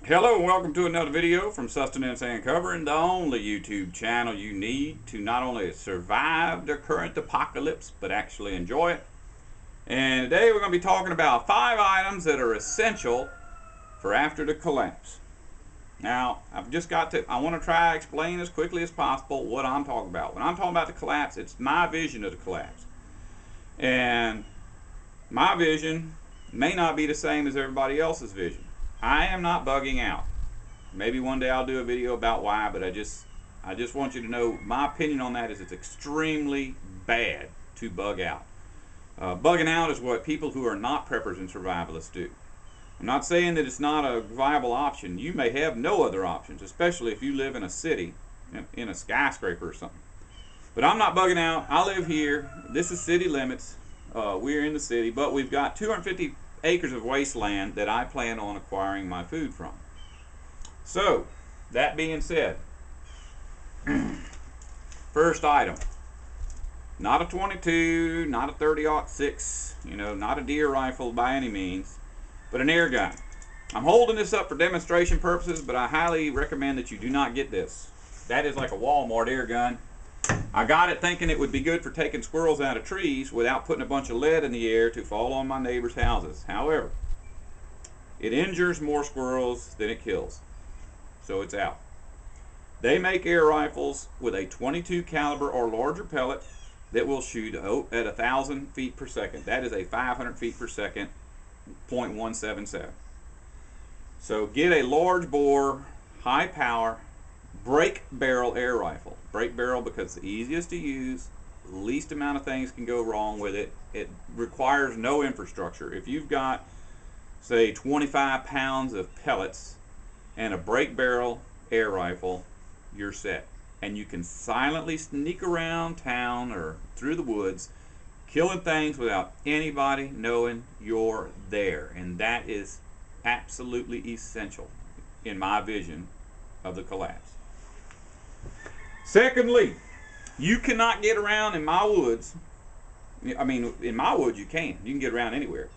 Hello and welcome to another video from Sustenance and Covering, the only YouTube channel you need to not only survive the current apocalypse, but actually enjoy it. And today we're going to be talking about 5 items that are essential for after the collapse. Now, I want to try to explain as quickly as possible what I'm talking about. When I'm talking about the collapse, it's my vision of the collapse. And my vision may not be the same as everybody else's vision. I am not bugging out. Maybe one day I'll do a video about why, but I just want you to know my opinion on that is it's extremely bad to bug out. Bugging out is what people who are not preppers and survivalists do. I'm not saying that it's not a viable option. You may have no other options, especially if you live in a city, in a skyscraper or something. But I'm not bugging out. I live here. This is city limits. We're in the city, but we've got 250 acres of wasteland that I plan on acquiring my food from. So, that being said, first item, not a 22, not a 30-06, not a deer rifle by any means, but an air gun. I'm holding this up for demonstration purposes, but I highly recommend that you do not get this. That is like a Walmart air gun. I got it thinking it would be good for taking squirrels out of trees without putting a bunch of lead in the air to fall on my neighbors' houses. However, it injures more squirrels than it kills. So it's out. They make air rifles with a 22 caliber or larger pellet that will shoot at 1,000 feet per second. That is a 500 feet per second, .177. So get a large bore, high power, break barrel air rifle. Break barrel because it's the easiest to use, least amount of things can go wrong with it. It requires no infrastructure. If you've got, say, 25 pounds of pellets and a break barrel air rifle, you're set. And you can silently sneak around town or through the woods, killing things without anybody knowing you're there. And that is absolutely essential in my vision of the collapse. Secondly, you cannot get around in my woods. I mean, in my woods you can. You can get around anywhere.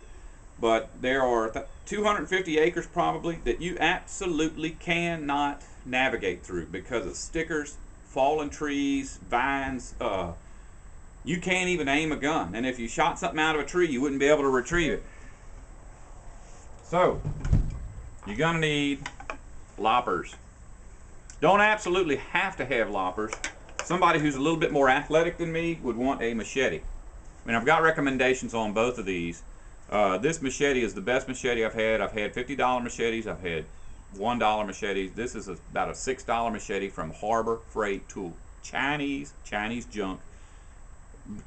But there are 250 acres probably that you absolutely cannot navigate through because of stickers, fallen trees, vines. You can't even aim a gun. And if you shot something out of a tree, you wouldn't be able to retrieve it. So, you're going to need loppers. Don't absolutely have to have loppers. Somebody who's a little bit more athletic than me would want a machete. I mean, I've got recommendations on both of these. This machete is the best machete I've had. I've had $50 machetes. I've had $1 machetes. This is about a $6 machete from Harbor Freight Tool. Chinese junk.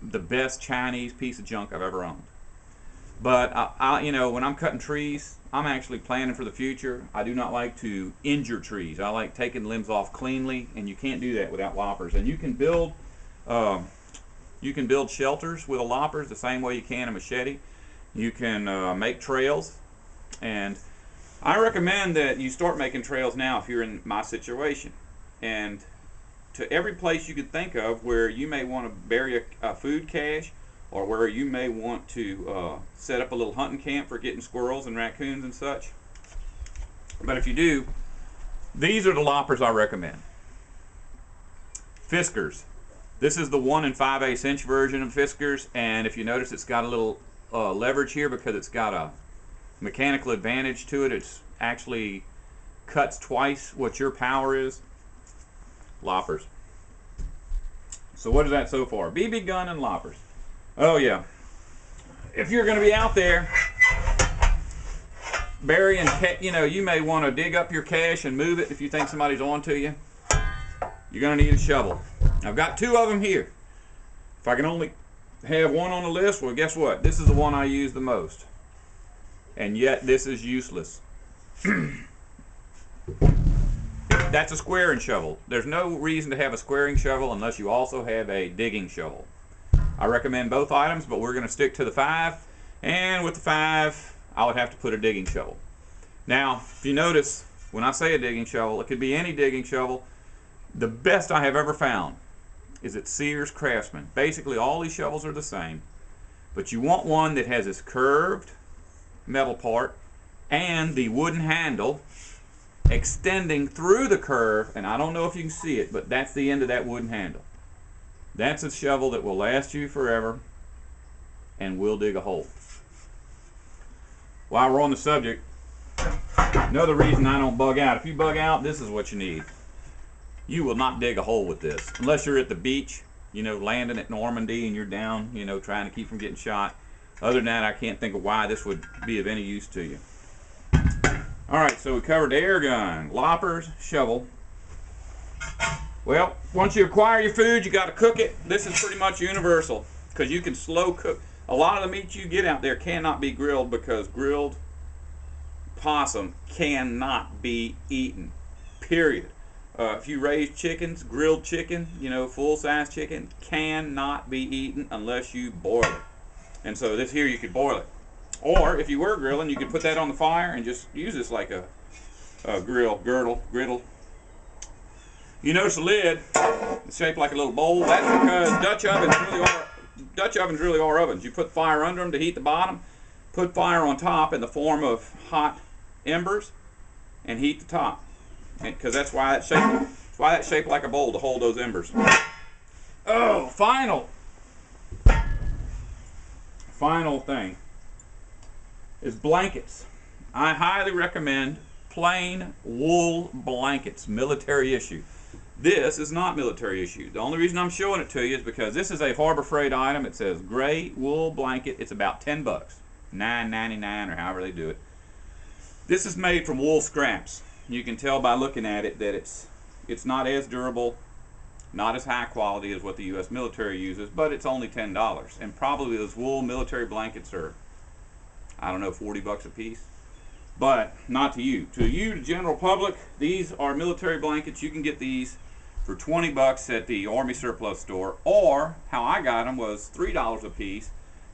The best Chinese piece of junk I've ever owned. But when I'm cutting trees, I'm actually planning for the future. I do not like to injure trees. I like taking limbs off cleanly, and you can't do that without loppers. And you can build shelters with a loppers the same way you can a machete. You can make trails, and I recommend that you start making trails now if you're in my situation. And to every place you could think of where you may want to bury a food cache, or where you may want to set up a little hunting camp for getting squirrels and raccoons and such. But if you do, these are the loppers I recommend. Fiskars. This is the 1 5/8 inch version of Fiskars, and if you notice, it's got a little leverage here because it's got a mechanical advantage to it. It's actually cuts twice what your power is. Loppers. So what is that so far? BB gun and loppers. Oh yeah, if you're going to be out there burying, you may want to dig up your cache and move it if you think somebody's on to you. You're going to need a shovel. I've got 2 of them here. If I can only have one on the list, well, guess what? This is the one I use the most. And yet this is useless. That's a squaring shovel. There's no reason to have a squaring shovel unless you also have a digging shovel. I recommend both items, but we're going to stick to the 5. And with the 5, I would have to put a digging shovel. Now, if you notice, when I say a digging shovel, it could be any digging shovel. The best I have ever found is at Sears Craftsman. Basically, all these shovels are the same, but you want one that has this curved metal part and the wooden handle extending through the curve, and I don't know if you can see it, but that's the end of that wooden handle. That's a shovel that will last you forever and will dig a hole. While we're on the subject, another reason I don't bug out. If you bug out, this is what you need. You will not dig a hole with this unless you're at the beach, you know, landing at Normandy and you're down, you know, trying to keep from getting shot. Other than that, I can't think of why this would be of any use to you. All right, so we covered the air gun, loppers, shovel. Well, once you acquire your food, you got to cook it. This is pretty much universal because you can slow cook. A lot of the meat you get out there cannot be grilled because grilled possum cannot be eaten, period. If you raise chickens, grilled chicken, you know, full-size chicken, cannot be eaten unless you boil it. And so this here, you could boil it. Or if you were grilling, you could put that on the fire and just use this like a griddle. You notice the lid, it's shaped like a little bowl. That's because Dutch ovens really are ovens. You put fire under them to heat the bottom, put fire on top in the form of hot embers, and heat the top. Because that's why it's shaped like a bowl, to hold those embers. Oh, final thing is blankets. I highly recommend plain wool blankets, military issue. This is not military issue. The only reason I'm showing it to you is because this is a Harbor Freight item. It says gray wool blanket. It's about $10, $9.99 or however they do it. This is made from wool scraps. You can tell by looking at it that it's not as durable, not as high quality as what the U.S. military uses, but it's only $10. And probably those wool military blankets are, I don't know, $40 a piece. But not to you. To you, the general public, these are military blankets. You can get these for $20 at the Army Surplus store, or how I got them was $3 a piece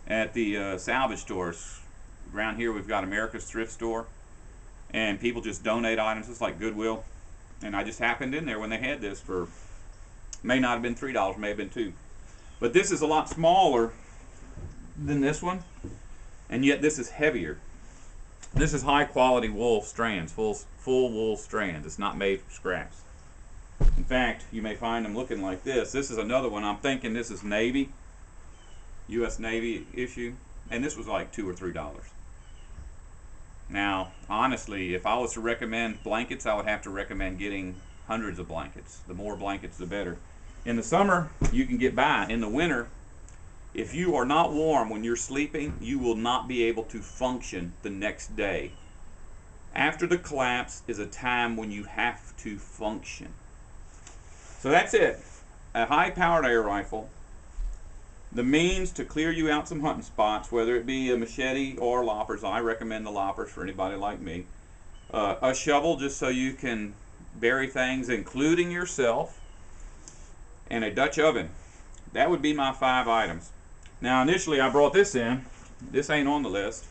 at the salvage stores. Around here we've got America's Thrift Store, and people just donate items. It's like Goodwill, and I just happened in there when they had this for, may not have been $3, may have been $2. But this is a lot smaller than this one, and yet this is heavier. This is high quality wool strands, full wool strands. It's not made from scraps. In fact, you may find them looking like this. This is another one. I'm thinking this is Navy, U.S. Navy issue, and this was like $2 or $3. Now, honestly, if I was to recommend blankets, I would have to recommend getting hundreds of blankets. The more blankets, the better. In the summer, you can get by. In the winter, if you are not warm when you're sleeping, you will not be able to function the next day. After the collapse is a time when you have to function. So that's it. A high-powered air rifle. The means to clear you out some hunting spots, whether it be a machete or loppers. I recommend the loppers for anybody like me. A shovel just so you can bury things, including yourself. And a Dutch oven. That would be my 5 items. Now initially I brought this in. This ain't on the list.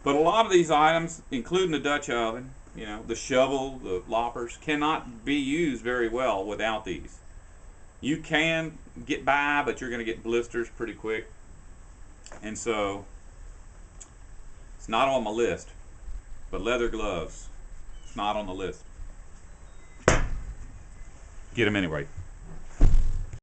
But a lot of these items, including the Dutch oven, you know, the shovel, the loppers, cannot be used very well without these. You can get by, but you're going to get blisters pretty quick. And so, it's not on my list. But leather gloves, it's not on the list. Get them anyway.